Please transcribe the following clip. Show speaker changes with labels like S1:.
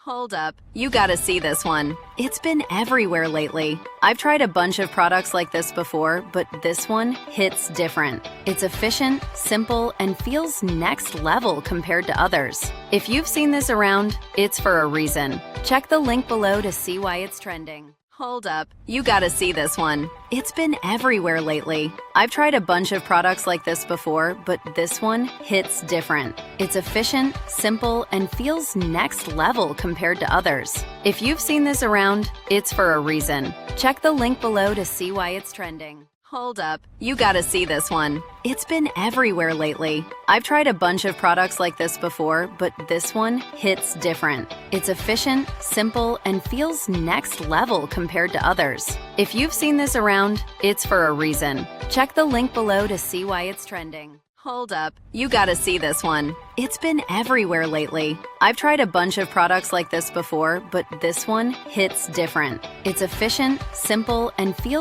S1: Hold up, you gotta see this one. It's been everywhere lately. I've tried a bunch of products like this before, but this one hits different. It's efficient, simple, and feels next level compared to others. If you've seen this around, it's for a reason. Check the link below to see why it's trending. Hold up, you gotta see this one. It's been everywhere lately. I've tried a bunch of products like this before, but this one hits different. It's efficient, simple, and feels next level compared to others. If you've seen this around, it's for a reason. Check the link below to see why it's trending. Hold up, you gotta see this one. It's been everywhere lately. I've tried a bunch of products like this before, but this one hits different. It's efficient, simple, and feels next level compared to others. If you've seen this around, it's for a reason. Check the link below to see why it's trending. Hold up, you gotta see this one. It's been everywhere lately. I've tried a bunch of products like this before, but this one hits different. It's efficient, simple, and feels